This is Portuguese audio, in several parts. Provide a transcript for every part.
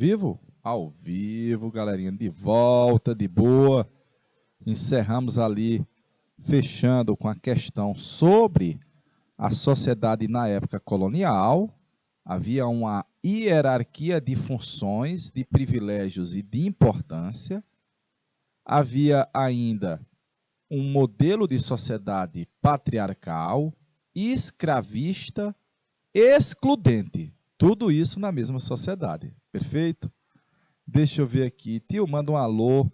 vivo? Ao vivo, galerinha, de volta, de boa. Encerramos ali, fechando com a questão sobre a sociedade na época colonial. Havia uma hierarquia de funções, de privilégios e de importância. Havia ainda um modelo de sociedade patriarcal, escravista, excludente. Tudo isso na mesma sociedade. Perfeito? Deixa eu ver aqui. Tio, manda um alô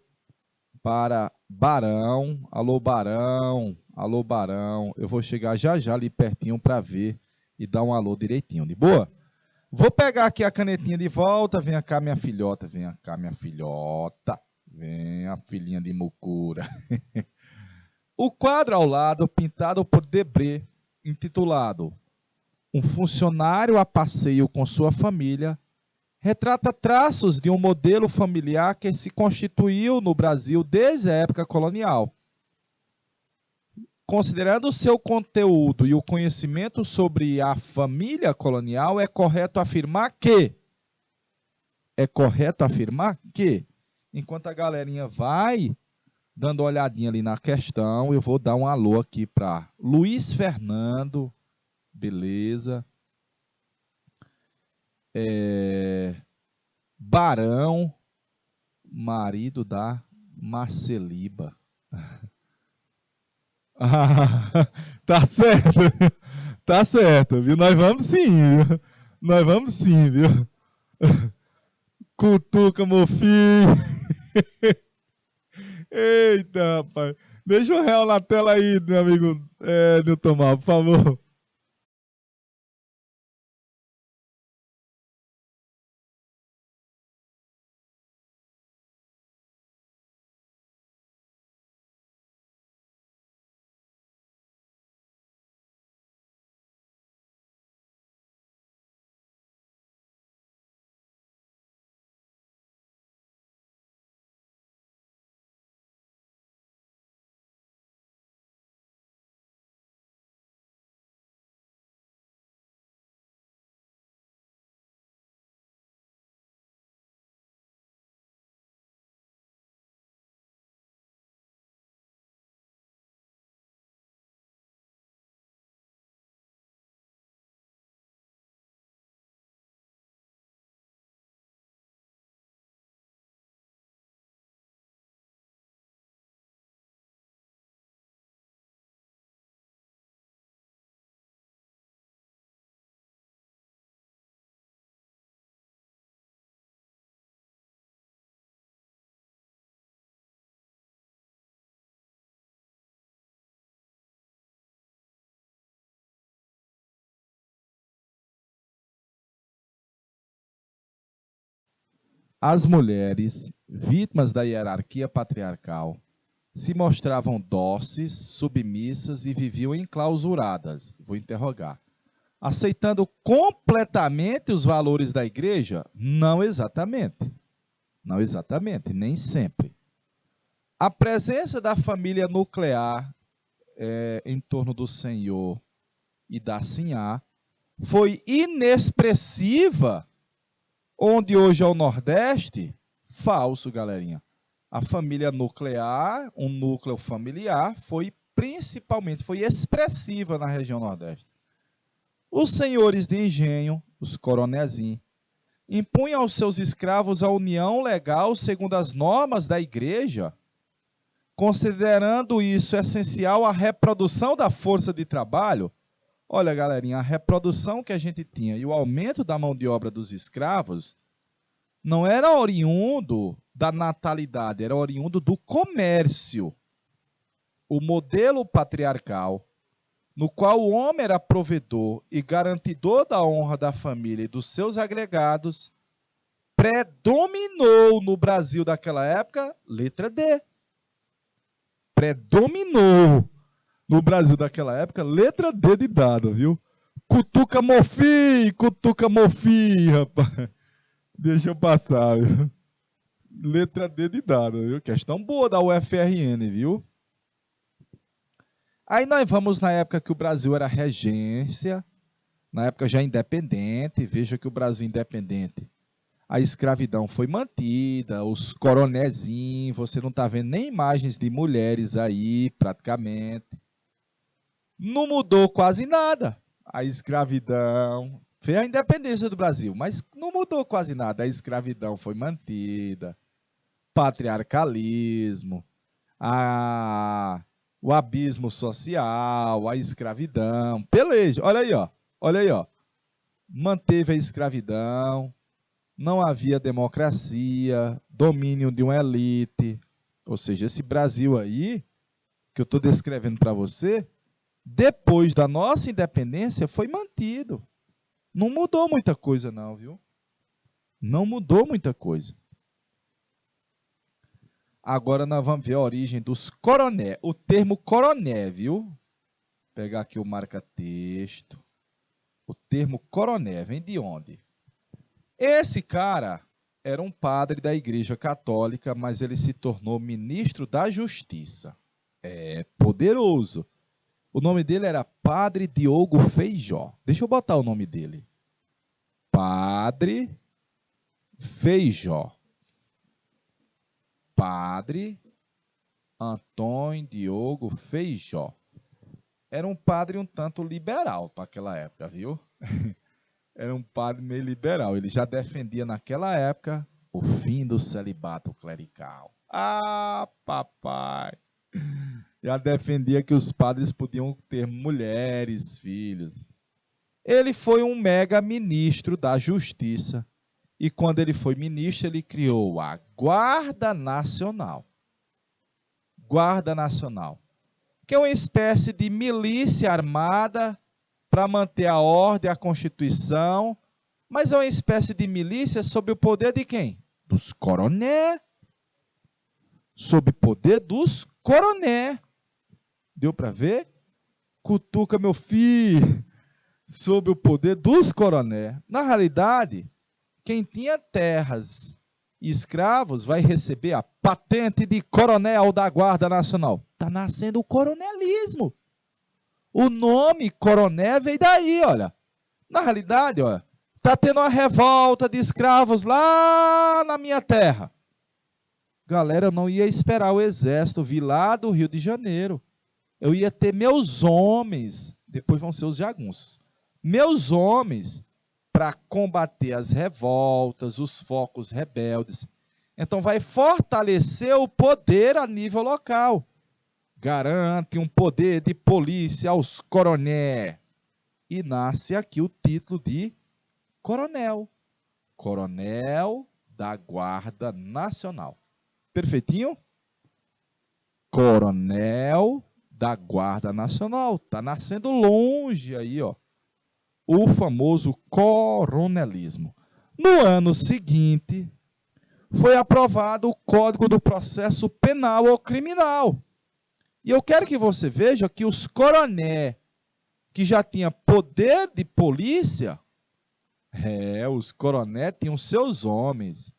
para Barão. Alô, Barão. Alô, Barão. Eu vou chegar já já ali pertinho para ver e dar um alô direitinho. De boa? Vou pegar aqui a canetinha de volta. Vem cá, minha filhota. Vem cá, minha filhota. Vem, a filhinha de Mucura. O quadro ao lado, pintado por Debré, intitulado Um funcionário a passeio com sua família, retrata traços de um modelo familiar que se constituiu no Brasil desde a época colonial. Considerando o seu conteúdo e o conhecimento sobre a família colonial, é correto afirmar que, enquanto a galerinha vai dando uma olhadinha ali na questão, eu vou dar um alô aqui para Luiz Fernando, beleza. Barão, marido da Marceliba. Tá certo, viu? Nós vamos sim, viu? Nós vamos sim, viu? Cutuca, meu filho. Eita, rapaz. Deixa o réu na tela aí, meu amigo Nilton Mal, por favor. As mulheres, vítimas da hierarquia patriarcal, se mostravam dóceis, submissas e viviam enclausuradas. Vou interrogar. Aceitando completamente os valores da igreja? Não exatamente. Não exatamente, nem sempre. A presença da família nuclear em torno do Senhor e da Sinhá foi inexpressiva, onde hoje é o Nordeste. Falso, galerinha. A família nuclear, um núcleo familiar, foi expressiva na região Nordeste. Os senhores de engenho, os coronézinhos, impunham aos seus escravos a união legal segundo as normas da igreja, considerando isso essencial à reprodução da força de trabalho. Olha, galerinha, a reprodução que a gente tinha e o aumento da mão de obra dos escravos não era oriundo da natalidade, era oriundo do comércio. O modelo patriarcal, no qual o homem era provedor e garantidor da honra da família e dos seus agregados, predominou no Brasil daquela época, letra D. Predominou no Brasil daquela época, letra D de dado, viu? Cutuca mofi, rapaz. Deixa eu passar, viu? Letra D de dado, viu? Questão boa da UFRN, viu? Aí nós vamos na época que o Brasil era regência, na época já independente, veja que o Brasil independente. a escravidão foi mantida, os coronézinhos, você não está vendo nem imagens de mulheres aí, praticamente. Não mudou quase nada. A escravidão fez a independência do Brasil, mas não mudou quase nada. A escravidão foi mantida, patriarcalismo, o abismo social, a escravidão, peleja. Olha aí, ó. Manteve a escravidão, não havia democracia, domínio de uma elite. Ou seja, esse Brasil aí, que eu estou descrevendo para você, depois da nossa independência, foi mantido. Não mudou muita coisa não, viu? Não mudou muita coisa. Agora nós vamos ver a origem dos coroné. O termo coroné, viu? Vou pegar aqui o marca-texto. O termo coroné vem de onde? Esse cara era um padre da Igreja Católica, mas ele se tornou ministro da Justiça. É poderoso. O nome dele era Padre Diogo Feijó. Deixa eu botar o nome dele. Padre Feijó. Padre Antônio Diogo Feijó. Era um padre um tanto liberal para aquela época, viu? Era um padre meio liberal. Ele já defendia naquela época o fim do celibato clerical. Ah, papai! Já defendia que os padres podiam ter mulheres, filhos. Ele foi um mega ministro da Justiça. E quando ele foi ministro, ele criou a Guarda Nacional. Guarda Nacional, que é uma espécie de milícia armada para manter a ordem, a Constituição, mas é uma espécie de milícia sob o poder de quem? Dos coroné. Sob o poder dos coroné. Deu para ver? Cutuca, meu filho. Sob o poder dos coroné. Na realidade, quem tinha terras e escravos vai receber a patente de coronel da Guarda Nacional. Está nascendo o coronelismo. O nome coroné veio daí, olha. Na realidade, olha, está tendo uma revolta de escravos lá na minha terra. Galera, eu não ia esperar o exército vir lá do Rio de Janeiro. Eu ia ter meus homens, depois vão ser os jagunços, meus homens para combater as revoltas, os focos rebeldes. Então vai fortalecer o poder a nível local. Garante um poder de polícia aos coroné. E nasce aqui o título de coronel. Coronel da Guarda Nacional. Perfeitinho? Coronel da Guarda Nacional. Está nascendo longe aí, ó. O famoso coronelismo. No ano seguinte, foi aprovado o Código do Processo Penal ou Criminal. E eu quero que você veja que os coroné, que já tinham poder de polícia, os coroné tinham seus homens,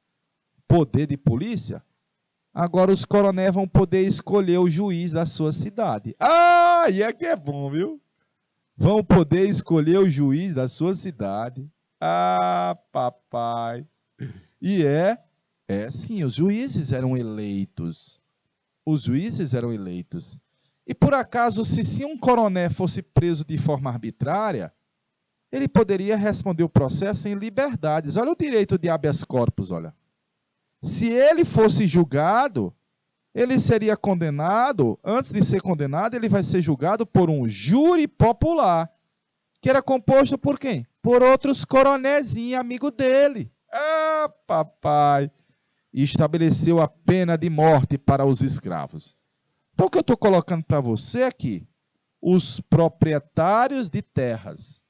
poder de polícia, agora os coroné vão poder escolher o juiz da sua cidade. Ah, e é que é bom, viu? Vão poder escolher o juiz da sua cidade. Ah, papai. E sim, os juízes eram eleitos. Os juízes eram eleitos. E por acaso, se um coroné fosse preso de forma arbitrária, ele poderia responder o processo em liberdades. Olha o direito de habeas corpus, olha. Se ele fosse julgado, ele seria condenado, antes de ser condenado, ele vai ser julgado por um júri popular, que era composto por quem? Por outros coronézinhos, amigo dele. Ah, papai! E estabeleceu a pena de morte para os escravos. Então, o que eu estou colocando para você aqui? Os proprietários de terras,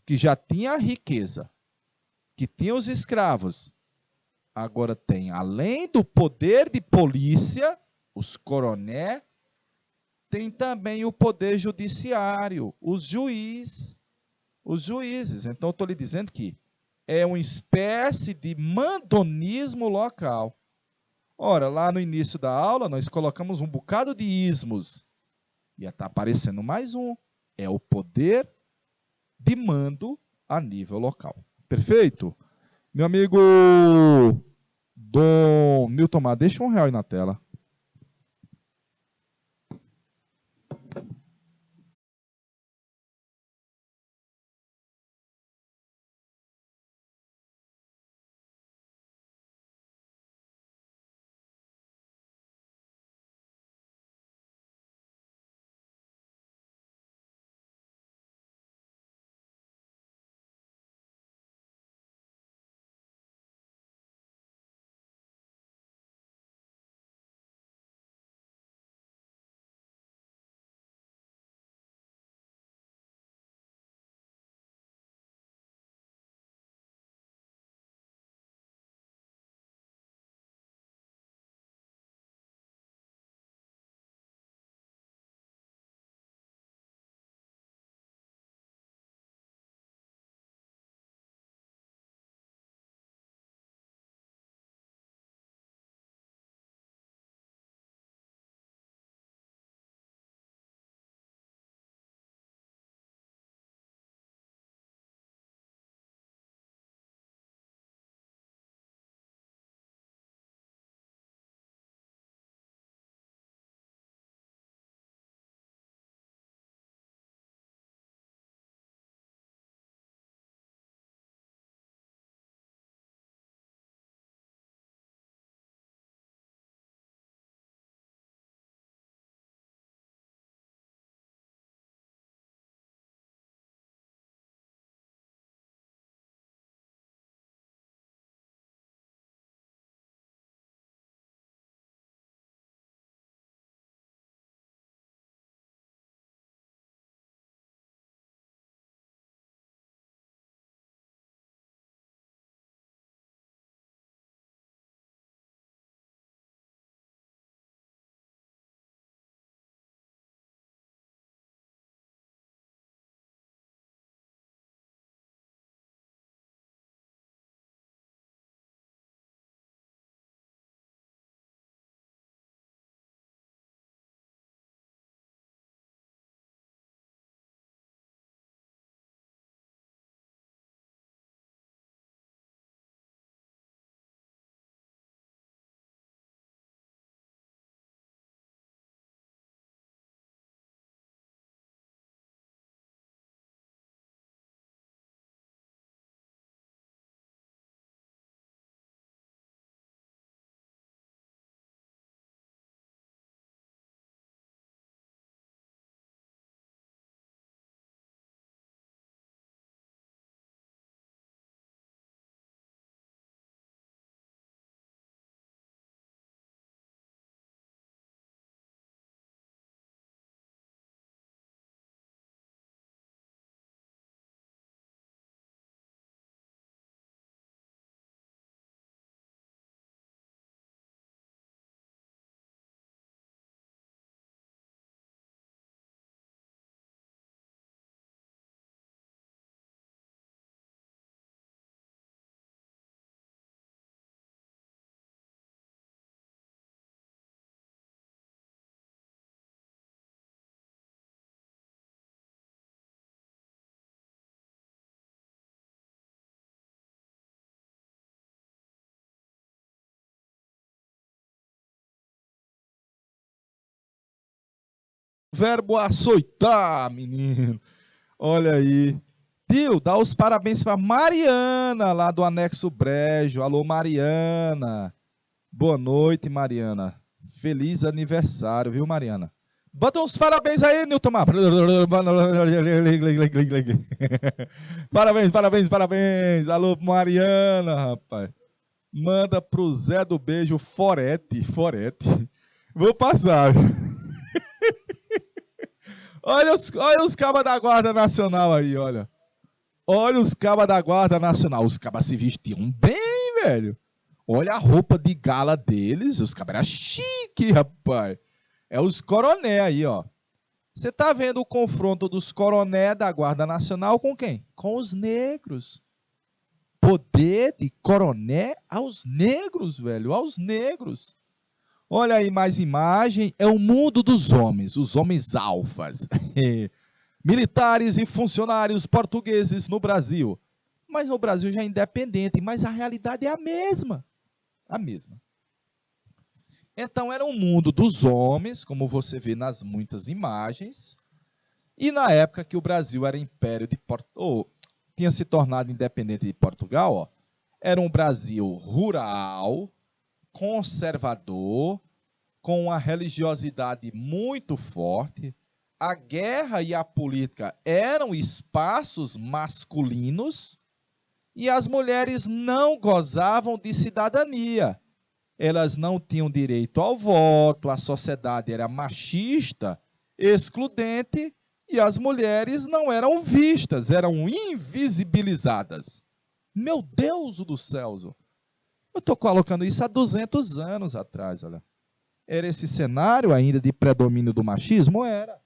que já tinham a riqueza, que tinham os escravos, agora tem, além do poder de polícia, os coroné, tem também o poder judiciário, os juízes. Então, eu estou lhe dizendo que é uma espécie de mandonismo local. Ora, lá no início da aula, nós colocamos um bocado de ismos. E está aparecendo mais um. É o poder de mando a nível local. Perfeito? Meu amigo Dom Nilton Mar, deixa R$1 aí na tela. Verbo açoitar, menino. Olha aí. Tio, dá os parabéns para Mariana, lá do Anexo Brejo. Alô, Mariana. Boa noite, Mariana. Feliz aniversário, viu, Mariana? Bota uns parabéns aí, Nilton Mar. Parabéns, parabéns, parabéns. Alô, Mariana, rapaz. Manda pro Zé do Beijo Forete. Forete. Vou passar. Olha os cabas da Guarda Nacional aí, olha. Olha os cabas da Guarda Nacional. Os cabas se vestiam bem, velho. Olha a roupa de gala deles. Os cabas eram chique, rapaz. É os coroné aí, ó. Você tá vendo o confronto dos coroné da Guarda Nacional com quem? Com os negros. Poder de coroné aos negros, velho. Aos negros. Olha aí mais imagem. É o mundo dos homens. Os homens alfas. Militares e funcionários portugueses no Brasil. mas no Brasil já é independente, mas a realidade é a mesma. A mesma. Então era um mundo dos homens, como você vê nas muitas imagens, e na época que o Brasil era império de Portugal, tinha se tornado independente de Portugal, ó, era um Brasil rural, conservador, com uma religiosidade muito forte. A guerra e a política eram espaços masculinos e as mulheres não gozavam de cidadania. Elas não tinham direito ao voto, a sociedade era machista, excludente, e as mulheres não eram vistas, eram invisibilizadas. Meu Deus do céu! Eu estou colocando isso há 200 anos atrás, olha. Era esse cenário ainda de predomínio do machismo? Era.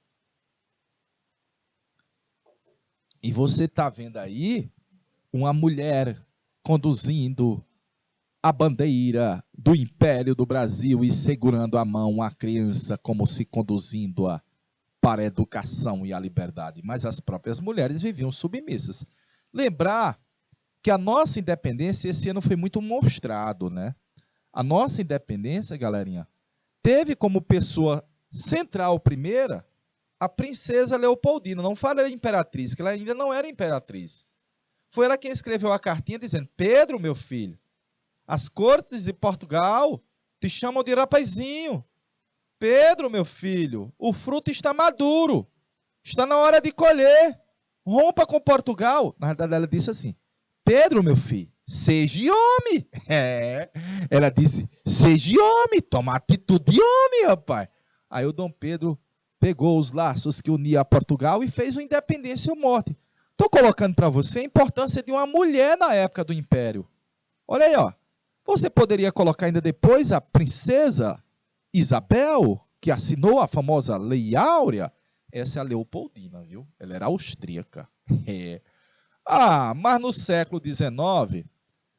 E você está vendo aí uma mulher conduzindo a bandeira do Império do Brasil e segurando a mão a criança como se conduzindo-a para a educação e a liberdade. Mas as próprias mulheres viviam submissas. Lembrar que a nossa independência esse ano foi muito mostrado, né? A nossa independência, galerinha, teve como pessoa central primeira a princesa Leopoldina. Não fala imperatriz, que ela ainda não era imperatriz. Foi ela quem escreveu a cartinha dizendo: Pedro, meu filho, as cortes de Portugal te chamam de rapazinho. Pedro, meu filho, o fruto está maduro. Está na hora de colher. Rompa com Portugal. Na verdade, ela disse assim: Pedro, meu filho, seja homem. Ela disse: seja homem, toma atitude de homem, rapaz. Aí o Dom Pedro pegou os laços que uniam a Portugal e fez uma independência ou morte. Estou colocando para você a importância de uma mulher na época do Império. Olha aí, ó. Você poderia colocar ainda depois a princesa Isabel, que assinou a famosa Lei Áurea. Essa é a Leopoldina, viu? Ela era austríaca. Mas no século XIX,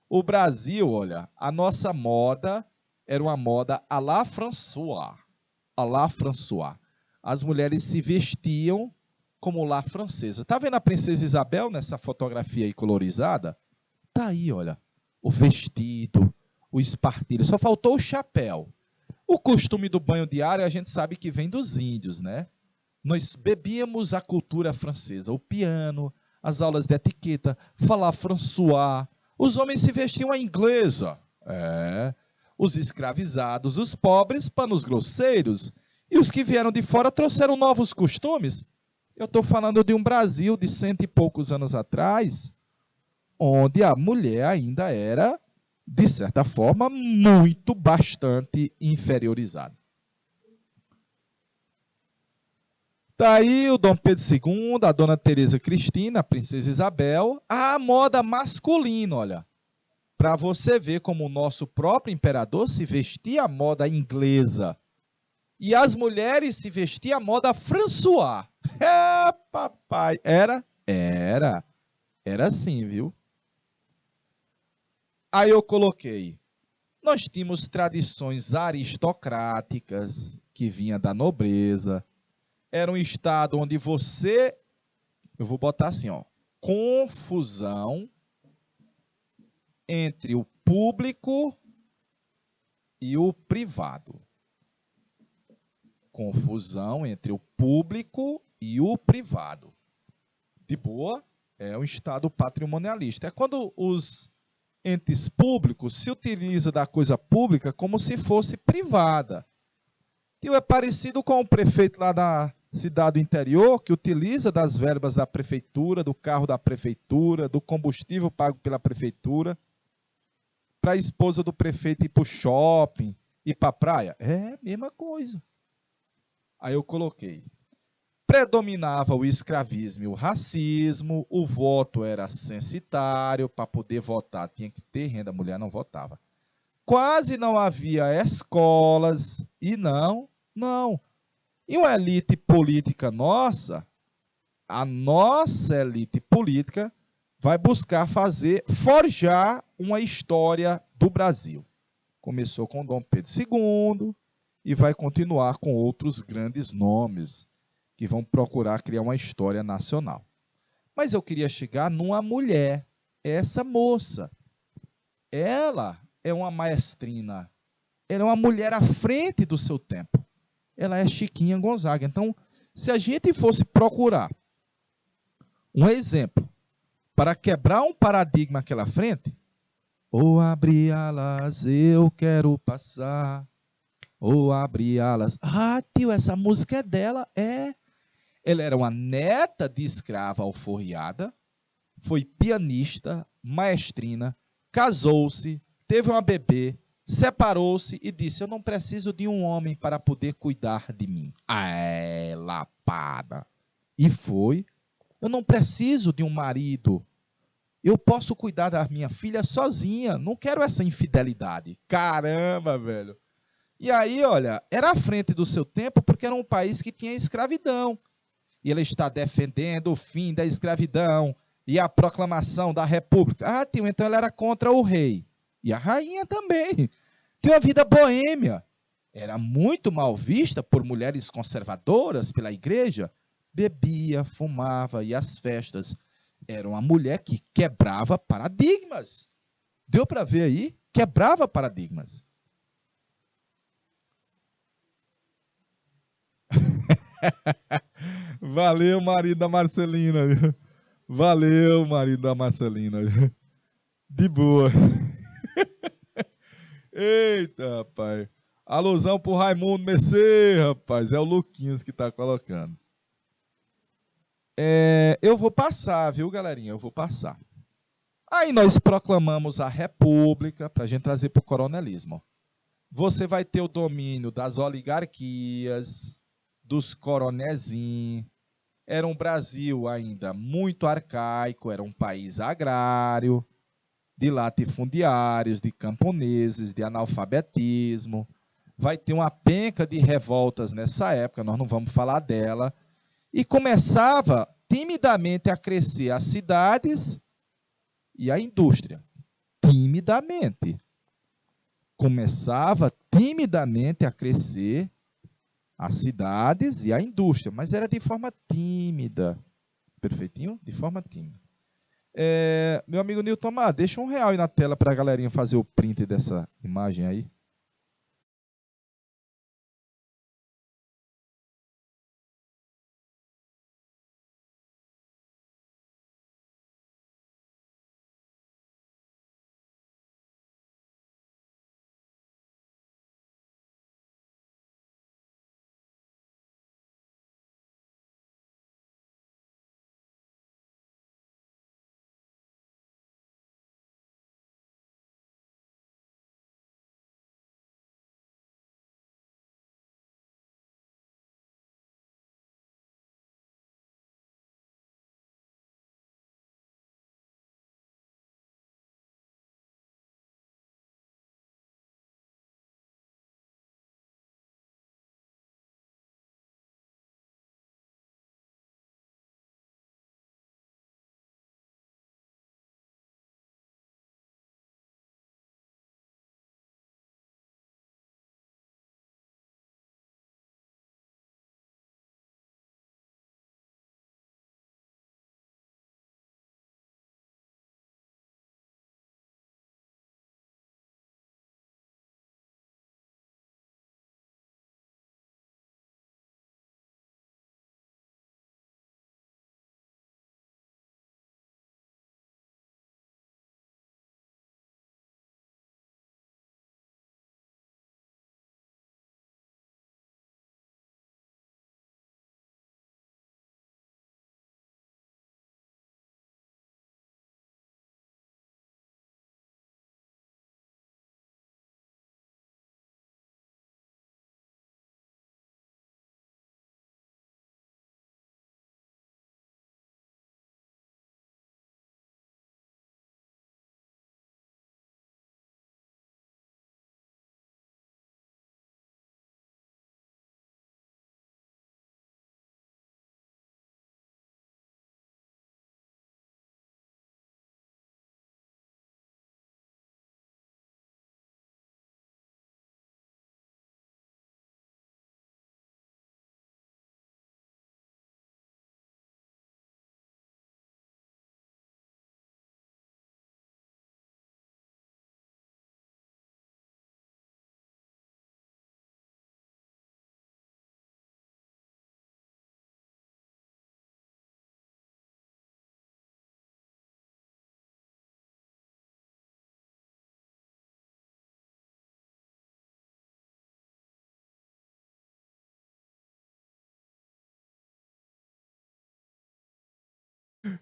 o Brasil, olha, a nossa moda era uma moda à la François. À la François. As mulheres se vestiam como la francesa. Tá vendo a princesa Isabel nessa fotografia aí colorizada? Tá aí, olha, o vestido, o espartilho. Só faltou o chapéu. O costume do banho diário a gente sabe que vem dos índios, né? Nós bebíamos a cultura francesa, o piano, as aulas de etiqueta, falar François. Os homens se vestiam à inglesa. Os escravizados, os pobres, panos grosseiros. E os que vieram de fora trouxeram novos costumes. Eu estou falando de um Brasil de 100 e poucos anos atrás, onde a mulher ainda era, de certa forma, bastante inferiorizada. Daí o Dom Pedro II, a Dona Teresa Cristina, a Princesa Isabel, a moda masculina, olha. Para você ver como o nosso próprio imperador se vestia à moda inglesa. E as mulheres se vestiam à moda François. Papai. Era assim, viu? Aí eu coloquei. Nós tínhamos tradições aristocráticas que vinha da nobreza. Era um estado onde eu vou botar assim, ó, confusão entre o público e o privado. Confusão entre o público e o privado. De boa, é um estado patrimonialista. É quando os entes públicos se utilizam da coisa pública como se fosse privada. E é parecido com o prefeito lá da cidade do interior, que utiliza das verbas da prefeitura, do carro da prefeitura, do combustível pago pela prefeitura, para a esposa do prefeito ir para o shopping, ir para a praia. É a mesma coisa. Aí eu coloquei. Predominava o escravismo e o racismo, o voto era censitário, para poder votar tinha que ter renda, a mulher não votava. Quase não havia escolas, e não. E uma elite política nossa, a nossa elite política vai buscar forjar uma história do Brasil. Começou com Dom Pedro II e vai continuar com outros grandes nomes que vão procurar criar uma história nacional. Mas eu queria chegar numa mulher. essa moça. Ela é uma maestrina. Ela é uma mulher à frente do seu tempo. Ela é Chiquinha Gonzaga. Então, se a gente fosse procurar um exemplo para quebrar um paradigma àquela frente, ou abre alas, eu quero passar. Ou abre alas. Ah, tio, essa música é dela. É. Ela era uma neta de escrava alforriada, foi pianista, maestrina, casou-se, teve uma bebê, separou-se e disse: eu não preciso de um homem para poder cuidar de mim. Ah, é, lapada. E foi. Eu não preciso de um marido. Eu posso cuidar da minha filha sozinha. Não quero essa infidelidade. Caramba, velho. E aí, olha, era à frente do seu tempo porque era um país que tinha escravidão. E ele está defendendo o fim da escravidão e a proclamação da república. Ah, tio, então ele era contra o rei. E a rainha também. Tinha uma vida boêmia. Era muito mal vista por mulheres conservadoras pela igreja. Bebia, fumava e as festas. Era uma mulher que quebrava paradigmas. Deu para ver aí? Quebrava paradigmas. Valeu, marido da Marcelina. Valeu, marido da Marcelina. De boa. Eita, rapaz. Alusão pro Raimundo Mercê, rapaz. É o Luquinhas que tá colocando. Eu vou passar, viu, galerinha? Eu vou passar. Aí nós proclamamos a República para a gente trazer para o coronelismo. Você vai ter o domínio das oligarquias, dos coronezinhos. Era um Brasil ainda muito arcaico, era um país agrário, de latifundiários, de camponeses, de analfabetismo. Vai ter uma penca de revoltas nessa época, nós não vamos falar dela. E começava timidamente a crescer as cidades e a indústria. Timidamente. Começava timidamente a crescer as cidades e a indústria, mas era de forma tímida. Perfeitinho? De forma tímida. Meu amigo Nilton, deixa R$ 1 aí na tela para a galerinha fazer o print dessa imagem aí.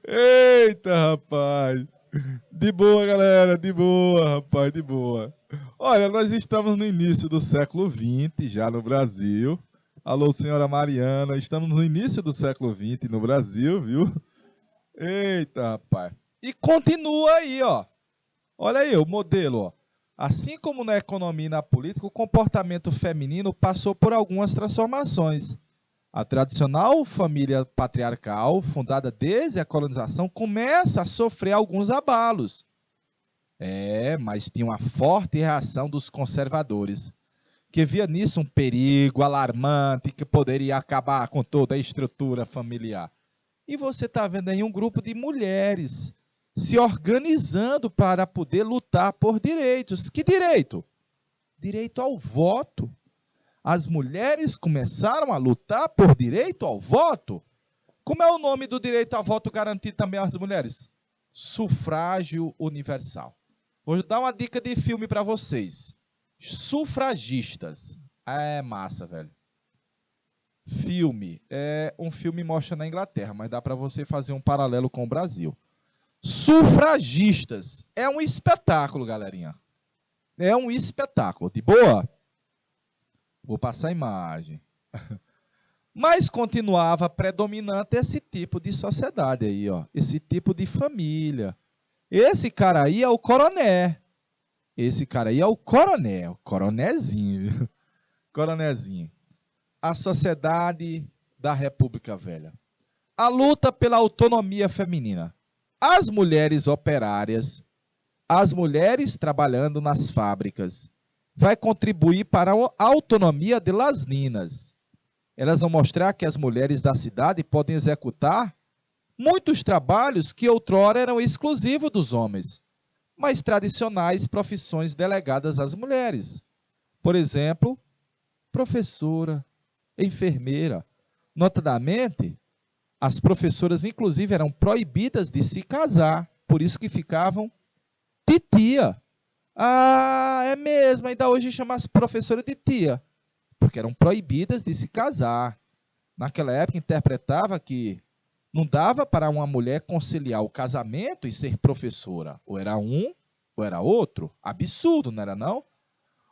Eita, rapaz. De boa, galera, de boa, rapaz, de boa. Olha, nós estamos no início do século XX, já no Brasil. Alô, senhora Mariana, estamos no início do século XX no Brasil, viu? Eita, rapaz. E continua aí, ó. Olha aí o modelo, ó. Assim como na economia e na política, o comportamento feminino passou por algumas transformações. A tradicional família patriarcal, fundada desde a colonização, começa a sofrer alguns abalos. Mas tinha uma forte reação dos conservadores, que via nisso um perigo alarmante que poderia acabar com toda a estrutura familiar. E você está vendo aí um grupo de mulheres se organizando para poder lutar por direitos. Que direito? Direito ao voto. As mulheres começaram a lutar por direito ao voto. Como é o nome do direito ao voto garantido também às mulheres? Sufrágio universal. Vou dar uma dica de filme para vocês. Sufragistas. É massa, velho. Filme. Um filme mostra na Inglaterra, mas dá para você fazer um paralelo com o Brasil. Sufragistas. É um espetáculo, galerinha. É um espetáculo. De boa? Vou passar a imagem. Mas continuava predominante esse tipo de sociedade aí, ó. Esse tipo de família. Esse cara aí é o coroné. Esse cara aí é o coroné. O coronézinho, viu? Coronézinho. A sociedade da República Velha. A luta pela autonomia feminina. As mulheres operárias, as mulheres trabalhando nas fábricas, vai contribuir para a autonomia de las ninas. Elas vão mostrar que as mulheres da cidade podem executar muitos trabalhos que outrora eram exclusivos dos homens, mas tradicionais profissões delegadas às mulheres. Por exemplo, professora, enfermeira. Notadamente, as professoras, inclusive, eram proibidas de se casar, por isso que ficavam titia. Ah, é mesmo, ainda hoje chama as professoras de tia, porque eram proibidas de se casar. Naquela época, interpretava que não dava para uma mulher conciliar o casamento e ser professora. Ou era um, ou era outro. Absurdo, não era não?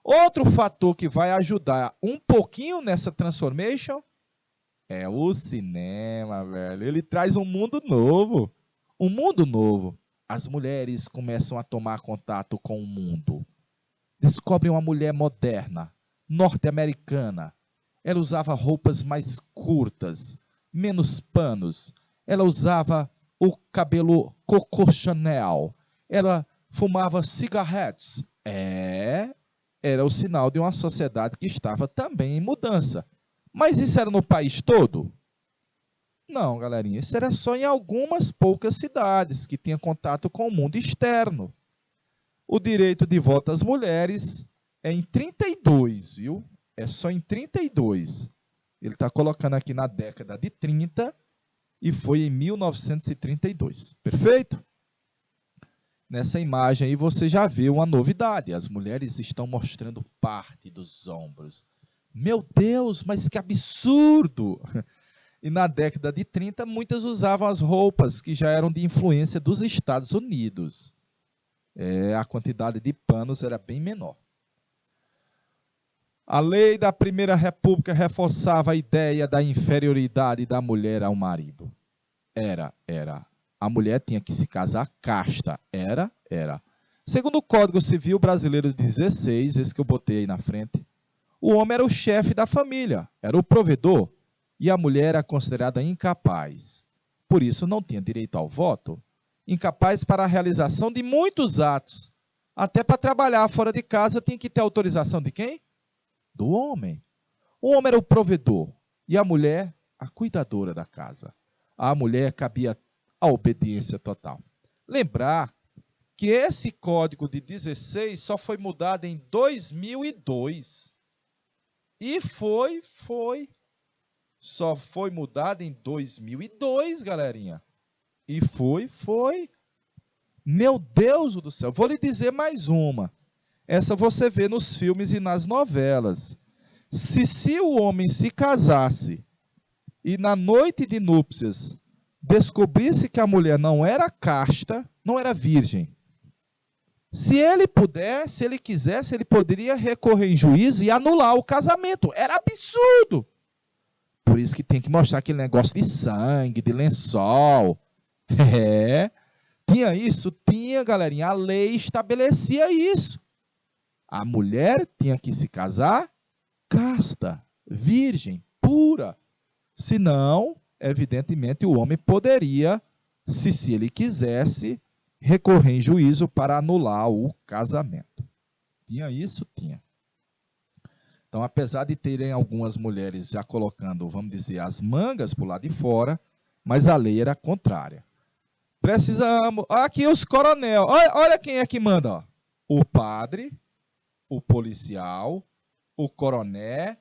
Outro fator que vai ajudar um pouquinho nessa transformation é o cinema, velho. Ele traz um mundo novo. Um mundo novo. As mulheres começam a tomar contato com o mundo. Descobrem uma mulher moderna, norte-americana. Ela usava roupas mais curtas, menos panos. Ela usava o cabelo Coco Chanel. Ela fumava cigarretes. Era o sinal de uma sociedade que estava também em mudança. Mas isso era no país todo? Não, galerinha. Isso era só em algumas poucas cidades que tinham contato com o mundo externo. O direito de voto às mulheres é em 32, viu? É só em 32. Ele está colocando aqui na década de 30 e foi em 1932. Perfeito? Nessa imagem aí você já vê uma novidade. As mulheres estão mostrando parte dos ombros. Meu Deus, mas que absurdo! E na década de 30, muitas usavam as roupas que já eram de influência dos Estados Unidos. A quantidade de panos era bem menor. A lei da Primeira República reforçava a ideia da inferioridade da mulher ao marido. A mulher tinha que se casar casta. Era. Segundo o Código Civil Brasileiro de 16, esse que eu botei aí na frente, o homem era o chefe da família, era o provedor, e a mulher era considerada incapaz. Por isso, não tinha direito ao voto, incapaz para a realização de muitos atos. Até para trabalhar fora de casa tinha que ter autorização de quem? Do homem. O homem era o provedor e a mulher a cuidadora da casa. A mulher cabia a obediência total. Lembrar que esse código de 16 só foi mudado em 2002. E só foi mudado em 2002, galerinha. E foi. Meu Deus do céu. Vou lhe dizer mais uma. Essa você vê nos filmes e nas novelas. Se o homem se casasse e na noite de núpcias descobrisse que a mulher não era casta, não era virgem, se ele pudesse, se ele quisesse, ele poderia recorrer em juízo e anular o casamento. Era absurdo. Por isso que tem que mostrar aquele negócio de sangue, de lençol. É. Tinha isso? Tinha, galerinha. A lei estabelecia isso. A mulher tinha que se casar casta, virgem, pura. Senão, evidentemente, o homem poderia, se ele quisesse, recorrer em juízo para anular o casamento. Tinha isso? Tinha. Então, apesar de terem algumas mulheres já colocando, vamos dizer, as mangas para o lado de fora, mas a lei era contrária. Precisamos... Aqui os coronel. Olha quem é que manda. Ó. O padre, o policial, o coroné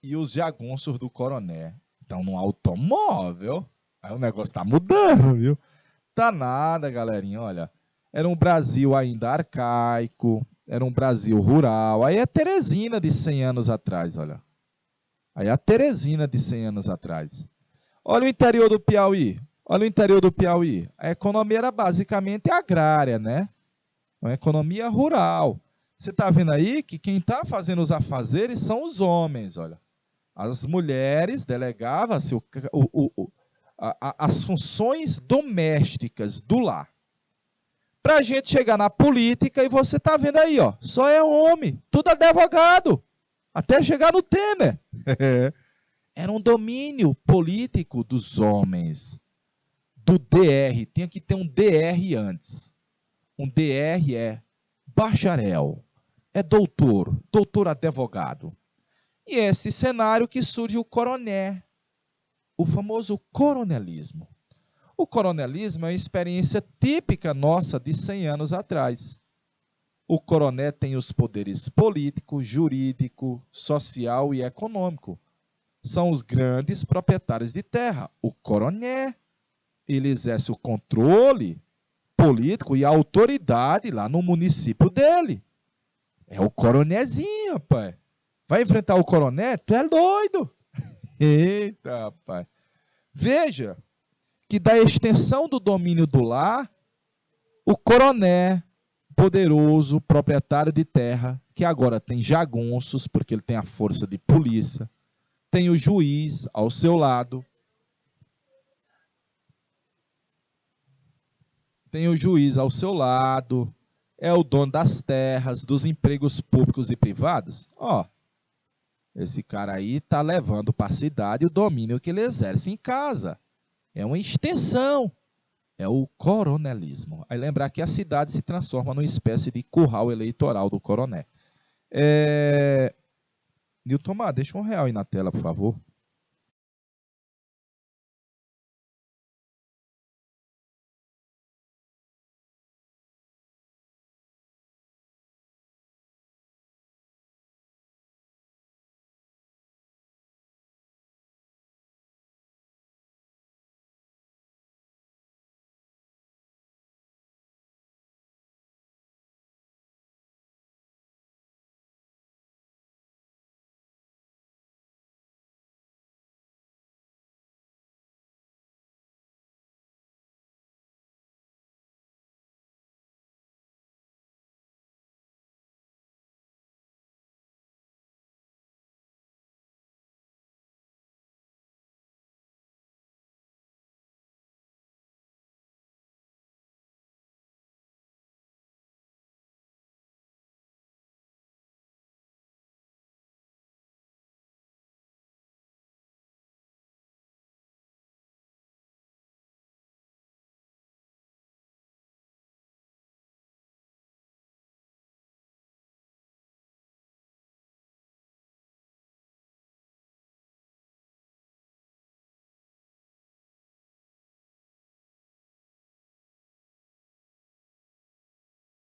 e os jagunços do coroné. Então, no automóvel, aí o negócio está mudando, viu? Tá nada, galerinha, olha. Era um Brasil ainda arcaico, era um Brasil rural. Aí é Teresina de 100 anos atrás, olha. Aí é a Teresina de 100 anos atrás. Olha o interior do Piauí. Olha o interior do Piauí. A economia era basicamente agrária, né? Uma economia rural. Você está vendo aí que quem está fazendo os afazeres são os homens, olha. As mulheres delegavam-se as funções domésticas do lar. Para a gente chegar na política, e você está vendo aí, ó, só é homem, tudo advogado, até chegar no Temer. Era um domínio político dos homens, do DR, tinha que ter um DR antes. Um DR é bacharel, é doutor advogado. E esse cenário que surge o coroné, o famoso coronelismo. O coronelismo é uma experiência típica nossa de 100 anos atrás. O coroné tem os poderes político, jurídico, social e econômico. São os grandes proprietários de terra. O coroné, ele exerce o controle político e a autoridade lá no município dele. É o coronézinho, rapaz. Vai enfrentar o coroné? Tu é doido. Eita, rapaz. Veja que da extensão do domínio do lar, o coroné, poderoso, proprietário de terra, que agora tem jagunços, porque ele tem a força de polícia, tem o juiz ao seu lado, é o dono das terras, dos empregos públicos e privados. Ó, esse cara aí está levando para a cidade o domínio que ele exerce em casa. É uma extensão. É o coronelismo. Aí lembrar que a cidade se transforma numa espécie de curral eleitoral do coroné. Nilton Mar, deixa R$1 aí na tela, por favor.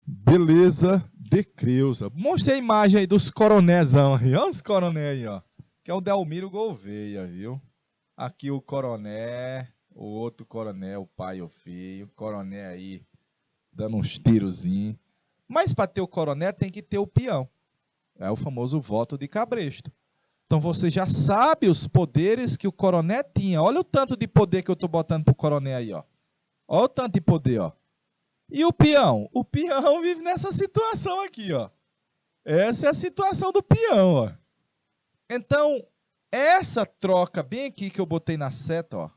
Beleza de Creuza. Mostrei a imagem aí dos coronézão aí. Olha os coroné aí, ó. Que é o Delmiro Gouveia, viu? Aqui o coroné, o outro coroné, o pai e o filho. O coroné aí dando uns tirozinhos. Mas para ter o coroné tem que ter o peão. É o famoso voto de cabresto. Então Então você já sabe os poderes que o coroné tinha. Olha o tanto de poder que eu estou botando para o coroné aí, ó. Olha o tanto de poder, ó. E o peão? O peão vive nessa situação aqui, ó. Essa é a situação do peão, ó. Então, essa troca, bem aqui que eu botei na seta, ó.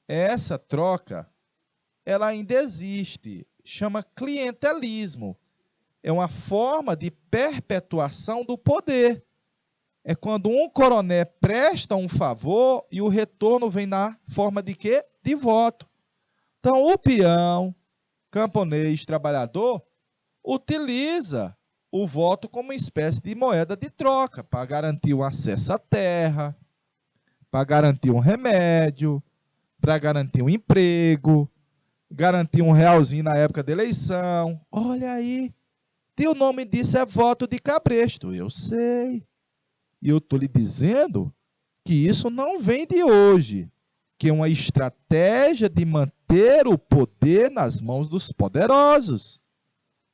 Essa troca, ela ainda existe. Chama clientelismo. É uma forma de perpetuação do poder. É quando um coroné presta um favor e o retorno vem na forma de quê? De voto. Então, o peão, camponês, trabalhador, utiliza o voto como uma espécie de moeda de troca para garantir o acesso à terra, para garantir um remédio, para garantir um emprego, garantir um realzinho na época da eleição. Olha aí, e o nome disso é voto de cabresto, eu sei. E eu estou lhe dizendo que isso não vem de hoje, que é uma estratégia de manter o poder nas mãos dos poderosos.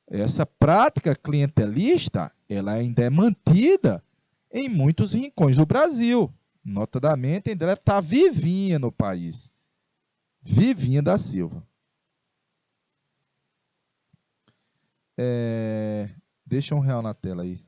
Essa prática clientelista, ela ainda é mantida em muitos rincões do Brasil. Notadamente, ainda ela está vivinha no país. Vivinha da Silva. Deixa um real na tela aí.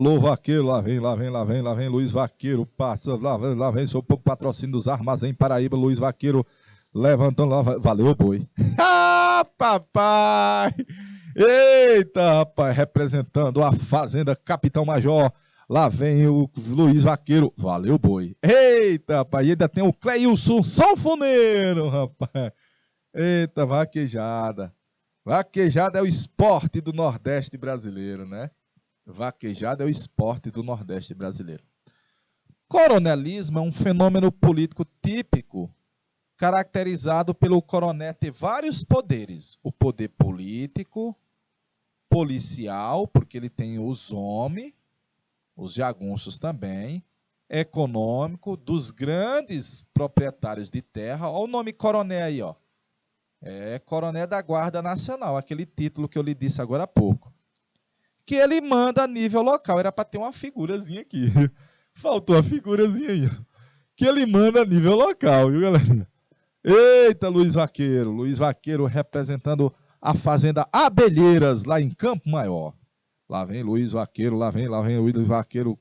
Alô, Vaqueiro, lá vem, Luiz Vaqueiro, passa, lá vem, seu patrocínio dos Armazém Paraíba, Luiz Vaqueiro, levantando lá, valeu, boi. Ah, papai! Eita, rapaz, representando a Fazenda Capitão Major, lá vem o Luiz Vaqueiro, valeu, boi. Eita, rapaz, e ainda tem o Cleilson Sanfoneiro, rapaz. Eita, vaquejada. Vaquejada é o esporte do Nordeste brasileiro, né? Vaquejada é o esporte do Nordeste brasileiro. Coronelismo é um fenômeno político típico, caracterizado pelo coroné ter vários poderes. O poder político, policial, porque ele tem os homens, os jagunços também, econômico, dos grandes proprietários de terra. Olha o nome coroné aí, ó. É coroné da Guarda Nacional, aquele título que eu lhe disse agora há pouco. Que ele manda a nível local. Era para ter uma figurazinha aqui. Faltou a figurazinha aí. Que ele manda a nível local, viu, galera? Eita, Luiz Vaqueiro. Luiz Vaqueiro representando a Fazenda Abelheiras, lá em Campo Maior. Lá vem Luiz Vaqueiro, lá vem Luiz Vaqueiro.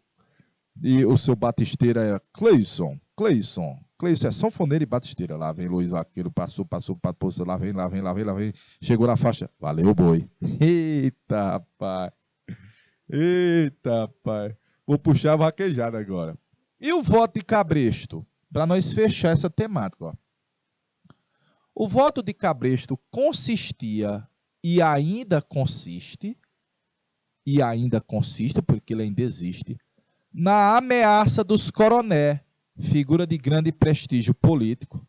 E o seu batisteira é Cleison. Cleison é sanfoneiro e batisteira. Lá vem Luiz Vaqueiro, passou, lá vem. Chegou na faixa. Valeu, boi. Eita, rapaz. Eita, pai. Vou puxar a vaquejada agora. E o voto de cabresto? Para nós fechar essa temática. Ó. O voto de cabresto consistia e ainda consiste, porque ele ainda existe, na ameaça dos coroné, figura de grande prestígio político,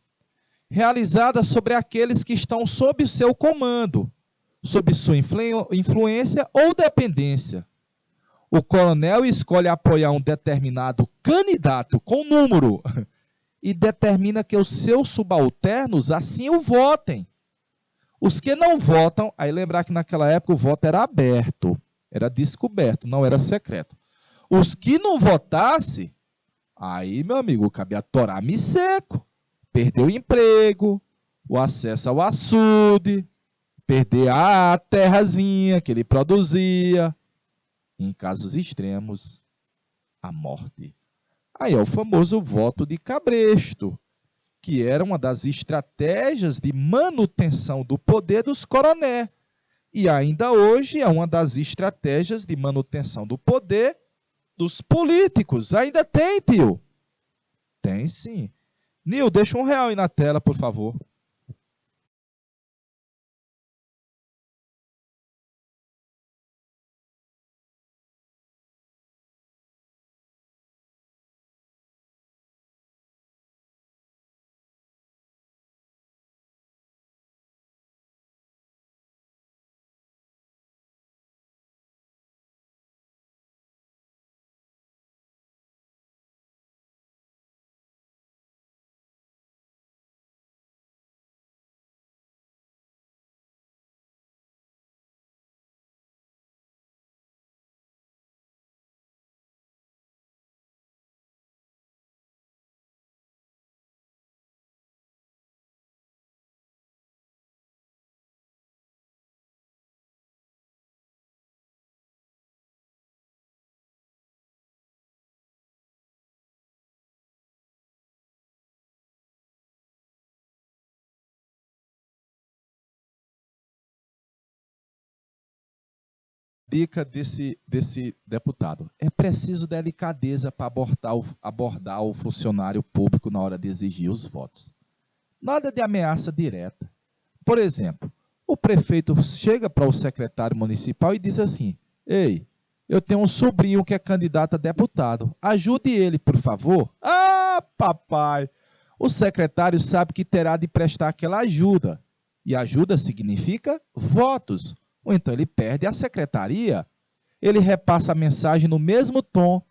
realizada sobre aqueles que estão sob o seu comando, sob sua influência ou dependência. O coronel escolhe apoiar um determinado candidato com número e determina que os seus subalternos assim o votem. Os que não votam, aí lembrar que naquela época o voto era aberto, era descoberto, não era secreto. Os que não votassem, aí, meu amigo, cabia torame seco. Perdeu o emprego, o acesso ao açude, perder a terrazinha que ele produzia. Em casos extremos, a morte. Aí é o famoso voto de cabresto, que era uma das estratégias de manutenção do poder dos coronéis. E ainda hoje é uma das estratégias de manutenção do poder dos políticos. Ainda tem, tio? Tem sim. Nil, deixa R$ 1 aí na tela, por favor. Dica desse deputado. É preciso delicadeza para abordar o funcionário público na hora de exigir os votos. Nada de ameaça direta. Por exemplo, o prefeito chega para o secretário municipal e diz assim: Ei, eu tenho um sobrinho que é candidato a deputado. Ajude ele, por favor. Ah, papai! O secretário sabe que terá de prestar aquela ajuda. E ajuda significa votos. Ou então ele perde a secretaria. Ele repassa a mensagem no mesmo tom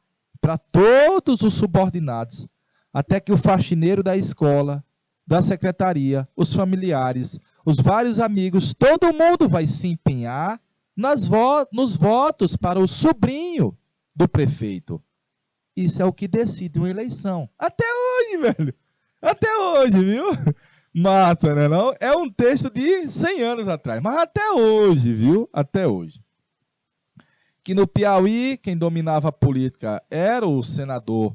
para todos os subordinados, até que o faxineiro da escola, da secretaria, os familiares, os vários amigos, todo mundo vai se empenhar nos votos para o sobrinho do prefeito. Isso é o que decide uma eleição. Até hoje, velho. Até hoje, viu? Massa, né não? É um texto de 100 anos atrás, mas até hoje, viu? Até hoje. Que no Piauí, quem dominava a política era o senador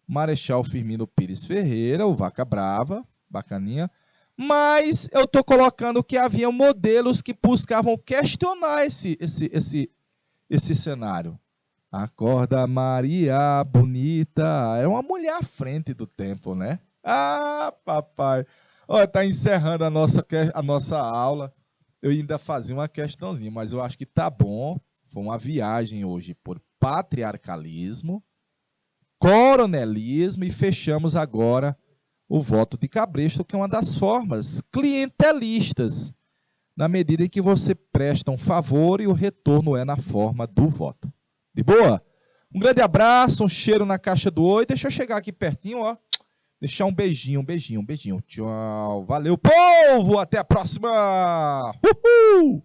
Marechal Firmino Pires Ferreira, o Vaca Brava, bacaninha. Mas eu estou colocando que havia modelos que buscavam questionar esse cenário. Acorda Maria bonita. Era uma mulher à frente do tempo, né? Ah, papai. Olha, tá encerrando a nossa aula. Eu ainda fazia uma questãozinha, mas eu acho que tá bom. Foi uma viagem hoje por patriarcalismo, coronelismo e fechamos agora o voto de cabresto, que é uma das formas clientelistas, na medida em que você presta um favor e o retorno é na forma do voto. De boa? Um grande abraço, um cheiro na caixa do oi. Deixa eu chegar aqui pertinho, ó. Deixar um beijinho, um beijinho, um beijinho. Tchau. Valeu, povo! Até a próxima! Uhul!